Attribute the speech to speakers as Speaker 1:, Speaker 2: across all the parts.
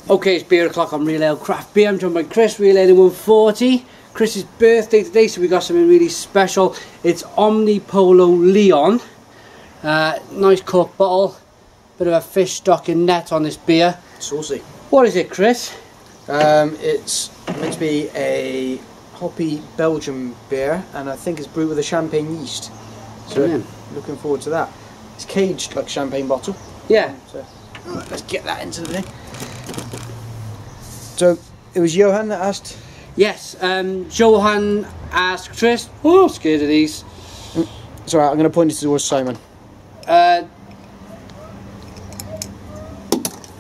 Speaker 1: Okay, it's beer o'clock on Real Ale Craft Beer. I'm joined by Chris, Real Ale 140. Chris's birthday today, so we got something really special. It's Omnipollo Leon. Nice cork bottle. Bit of a fish stocking net on this beer.
Speaker 2: Saucy.
Speaker 1: What is it, Chris?
Speaker 2: It's meant to be a hoppy Belgian beer, and I think it's brewed with a champagne yeast. So looking forward to that. It's caged like a champagne bottle.
Speaker 1: Yeah.
Speaker 2: So let's get that into the thing. So it was Johan that asked.
Speaker 1: Yes. Johan asked Chris. Oh, scared of these.
Speaker 2: It's alright. I'm going to point it towards Simon.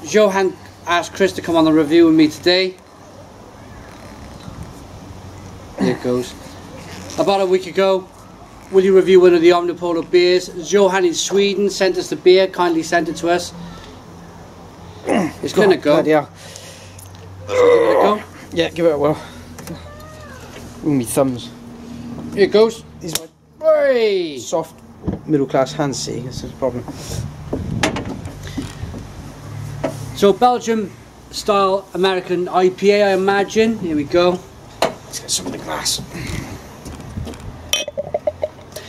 Speaker 1: Johan asked Chris to come on the review with me today. There it goes. About a week ago, will you review one of the Omnipollo beers? Johan in Sweden sent us the beer, kindly sent it to us. It's going to go.
Speaker 2: Yeah.
Speaker 1: Shall I give it a go?
Speaker 2: Yeah, give it a whirl. Ooh, me thumbs.
Speaker 1: Here it goes.
Speaker 2: These are
Speaker 1: Hey!
Speaker 2: my soft middle class hands, see, this is a problem.
Speaker 1: So Belgium style American IPA, I imagine. Here we go.
Speaker 2: Let's get some of the glass.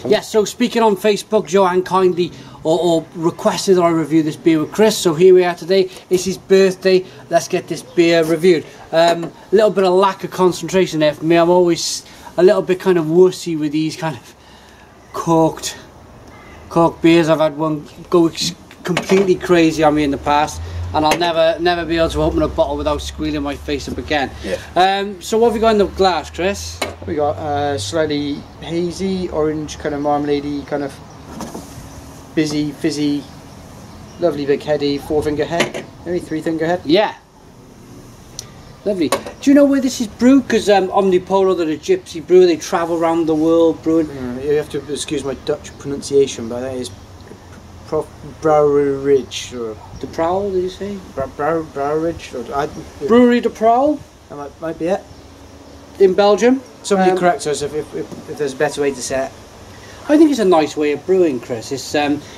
Speaker 1: Yes, so speaking on Facebook, Johan kindly or requested that I review this beer with Chris. So here we are today. It's his birthday. Let's get this beer reviewed. A little bit of lack of concentration there for me. I'm always a little bit kind of wussy with these kind of corked beers. I've had one go completely crazy on me in the past, and I'll never be able to open a bottle without squealing my face up again.
Speaker 2: Yeah.
Speaker 1: So what have we got in the glass, Chris?
Speaker 2: We got slightly hazy, orange, kind of marmalade-y, kind of busy, fizzy, lovely big heady 4-finger head, maybe 3-finger head.
Speaker 1: Yeah. Lovely. Do you know where this is brewed? Because Omnipollo, they're a gypsy brewer, they travel around the world brewing.
Speaker 2: You have to excuse my Dutch pronunciation, but that is Brouwerij, or
Speaker 1: De Prowl, did you say?
Speaker 2: Brouwerij, or
Speaker 1: Brewery De Prowl?
Speaker 2: That might be it.
Speaker 1: In Belgium.
Speaker 2: Somebody correct us if there's a better way to say it.
Speaker 1: I think it's a nice way of brewing, Chris. It's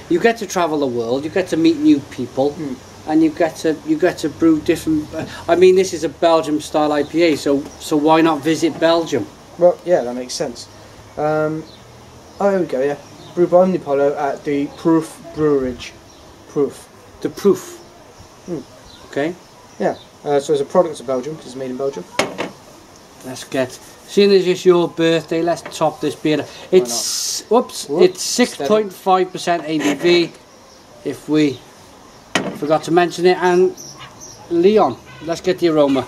Speaker 1: you get to travel the world, you get to meet new people, and you get to brew different. I mean, this is a Belgium style IPA, so why not visit Belgium?
Speaker 2: Well, yeah, that makes sense. Oh, here we go. Yeah, brewed by Omnipollo at the Proof Brewerage. Proof.
Speaker 1: The Proof. Okay.
Speaker 2: Yeah. So it's a product of Belgium because it's made in Belgium.
Speaker 1: Let's get. Seeing as it's your birthday, let's top this beer. It's whoops. It's 6.5% ABV. If we forgot to mention it, and Leon. Let's get the aroma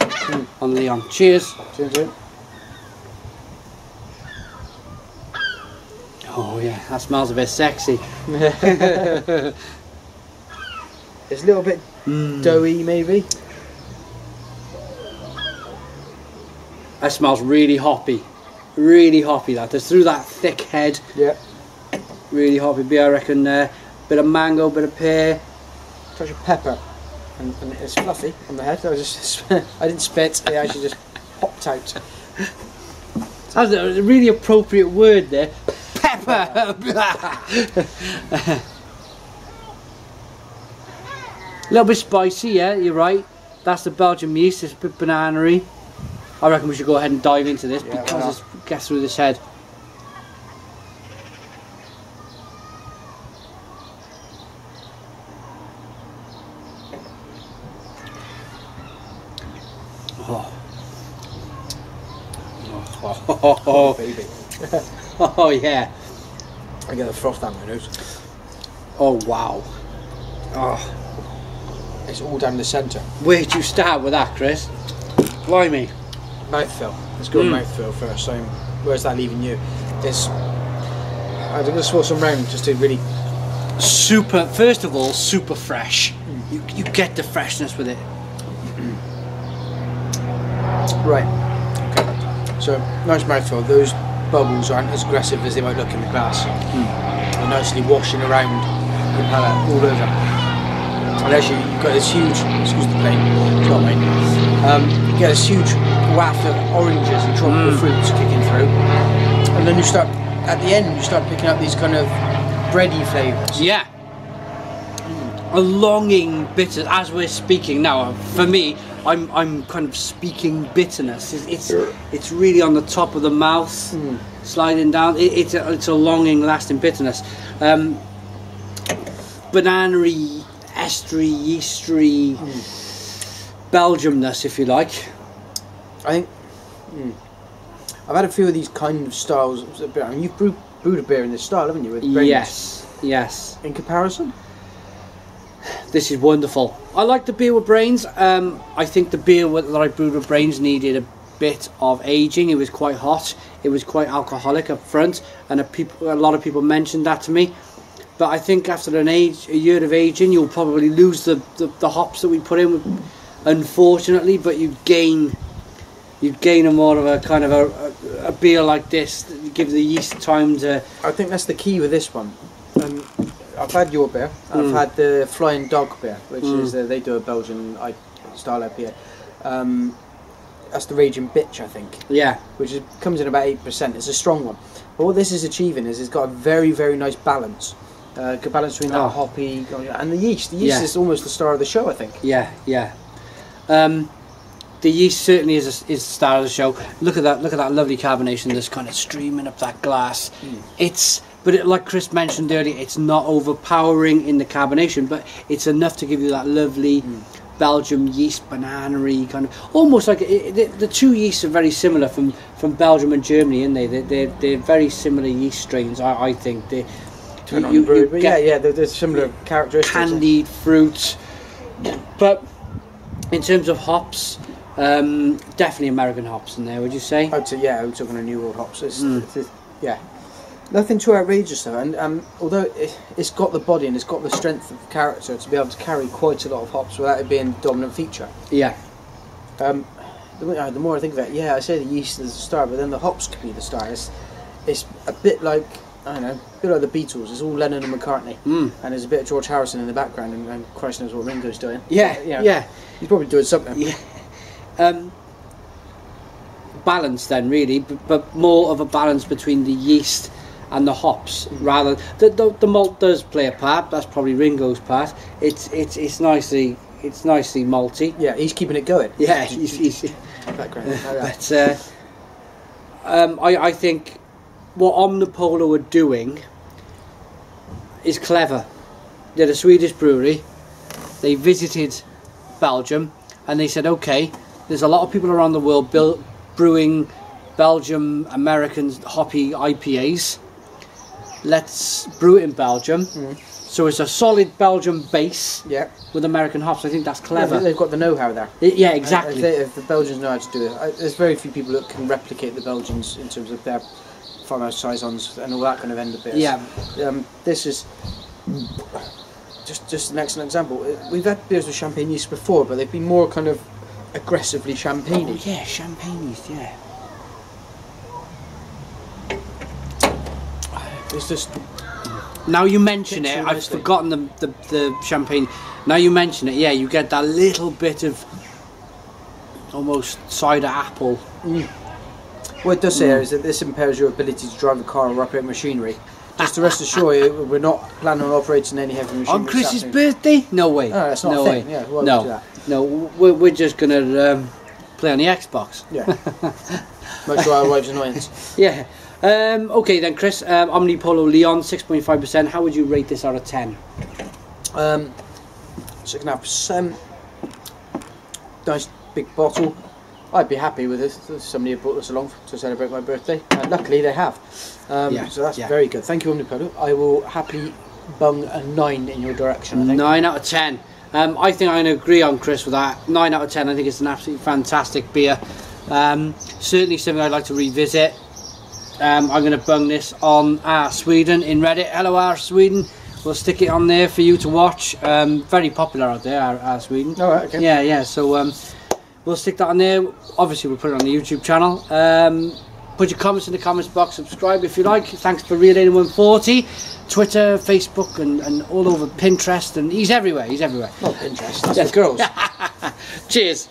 Speaker 1: on Leon. Cheers.
Speaker 2: Cheers.
Speaker 1: Oh yeah, that smells a bit sexy.
Speaker 2: It's a little bit doughy, maybe.
Speaker 1: That smells really hoppy. Really hoppy, that. There's through that thick head.
Speaker 2: Yeah.
Speaker 1: Really hoppy beer, I reckon. Bit of mango, bit of pear.
Speaker 2: Touch of pepper. And it's fluffy on the head. I didn't spit, I actually just popped out.
Speaker 1: That's a really appropriate word there. Pepper! A little bit spicy, yeah, you're right. That's the Belgian yeast, it's a bit banana-y. I reckon we should go ahead and dive into this because it gets through this head.
Speaker 2: Oh, baby.
Speaker 1: Oh yeah.
Speaker 2: I get the froth down my nose.
Speaker 1: Oh wow.
Speaker 2: Oh, it's all down the centre.
Speaker 1: Where'd you start with that, Chris? Blimey.
Speaker 2: Mouthfeel. Let's go mouthfeel first. So, where's that leaving you? I'm going to swirl some round just to really.
Speaker 1: Super. First of all, super fresh. You get the freshness with it.
Speaker 2: Right. Okay. So nice mouthfeel. Those bubbles aren't as aggressive as they might look in the glass. They're nicely washing around your palate all over. And actually, you've got this huge. Excuse the plane. It's not mine. You get this huge waft of oranges and tropical fruits kicking through, and then you start at the end. You start picking up these kind of bready flavours.
Speaker 1: Yeah. A longing bitter as we're speaking now. For me, I'm kind of speaking bitterness. It's really on the top of the mouth, sliding down. It's a longing, lasting bitterness. Banana-y, estery, yeastery, Belgiumness, if you like.
Speaker 2: I think I've had a few of these kind of styles. I mean, you've brewed a beer in this style, haven't you? With brains?
Speaker 1: Yes.
Speaker 2: In comparison,
Speaker 1: this is wonderful. I like the beer with brains. I think the beer that I brewed with brains needed a bit of aging. It was quite hot. It was quite alcoholic up front, and a lot of people mentioned that to me. But I think after a year of aging, you'll probably lose the hops that we put in, unfortunately. But you gain a more of a kind of a beer like this that gives the yeast time to.
Speaker 2: I think that's the key with this one. I've had your beer. I've had the Flying Dog beer, which is they do a Belgian style IPA. That's the Raging Bitch, I think.
Speaker 1: Yeah.
Speaker 2: Which comes in about 8%. It's a strong one. But what this is achieving is it's got a very, very nice balance. Good balance between that hoppy and the yeast. The yeast is almost the star of the show, I think.
Speaker 1: Yeah. The yeast certainly is the star of the show. Look at that lovely carbonation that's kind of streaming up that glass. But like Chris mentioned earlier, it's not overpowering in the carbonation, but it's enough to give you that lovely Belgium yeast, banana-y kind of, almost like the two yeasts are very similar from Belgium and Germany, aren't they? They're very similar yeast strains. I think
Speaker 2: there's similar characteristics.
Speaker 1: Candied fruit, but in terms of hops, definitely American hops in there. Would you say?
Speaker 2: I'd say we're talking of New World hops. Nothing too outrageous though, and although it's got the body and it's got the strength of character to be able to carry quite a lot of hops without it being the dominant feature.
Speaker 1: Yeah.
Speaker 2: The more I think of it, I say the yeast is the star, but then the hops could be the star. It's a bit like, I don't know, a bit like the Beatles. It's all Lennon and McCartney, and there's a bit of George Harrison in the background, and Christ knows what Ringo's doing.
Speaker 1: Yeah.
Speaker 2: He's probably doing something.
Speaker 1: Yeah. Balance then, really, but more of a balance between the yeast and the hops, rather. The malt does play a part. That's probably Ringo's part. It's nicely malty.
Speaker 2: Yeah, he's keeping it going.
Speaker 1: Yeah, he's
Speaker 2: background.
Speaker 1: But I think what Omnipollo are doing is clever. They're a Swedish brewery. They visited Belgium and they said, okay, there's a lot of people around the world brewing Belgium, American hoppy IPAs. Let's brew it in Belgium. So it's a solid Belgian base with American hops. I think that's clever.
Speaker 2: They've got the know-how there.
Speaker 1: Yeah, exactly.
Speaker 2: If the Belgians know how to do it, there's very few people that can replicate the Belgians in terms of their farmhouse saisons and all that kind of end of beers.
Speaker 1: Yeah.
Speaker 2: This is just an excellent example. We've had beers with champagne yeast before, but they've been more kind of aggressively champagne-y.
Speaker 1: Oh, yeah, champagne yeast, yeah.
Speaker 2: It's just...
Speaker 1: Now you mention it, I've forgotten the champagne. Now you mention it, you get that little bit of almost cider apple.
Speaker 2: What it does say is that this impairs your ability to drive a car or operate machinery. Just to rest assured, we're not planning on operating any heavy machinery.
Speaker 1: On Chris's birthday? No way.
Speaker 2: No, that's not a thing. Yeah, why would we do that?
Speaker 1: No, we're just going to play on the Xbox.
Speaker 2: Yeah. Much to our wife's annoyance.
Speaker 1: Yeah. Okay then, Chris, Omnipollo Leon, 6.5%. How would you rate this out of 10?
Speaker 2: 6.5%. Nice big bottle. I'd be happy with this if somebody had brought this along to celebrate my birthday. Luckily they have. So that's very good. Thank you, Omnipollo. I will happily bung a 9 in your direction, I think.
Speaker 1: 9 out of 10. I think I'm going to agree on Chris with that. 9 out of 10. I think it's an absolutely fantastic beer. Certainly something I'd like to revisit. I'm going to bung this on Sweden in Reddit. Hello, Sweden. We'll stick it on there for you to watch. Very popular out there, Sweden.
Speaker 2: All right, okay.
Speaker 1: Yeah. So we'll stick that on there. Obviously, we'll put it on the YouTube channel. Put your comments in the comments box. Subscribe if you like. Thanks for Real 140. Twitter, Facebook, and all over Pinterest. And he's everywhere.
Speaker 2: Not Pinterest. That's for girls.
Speaker 1: Cheers.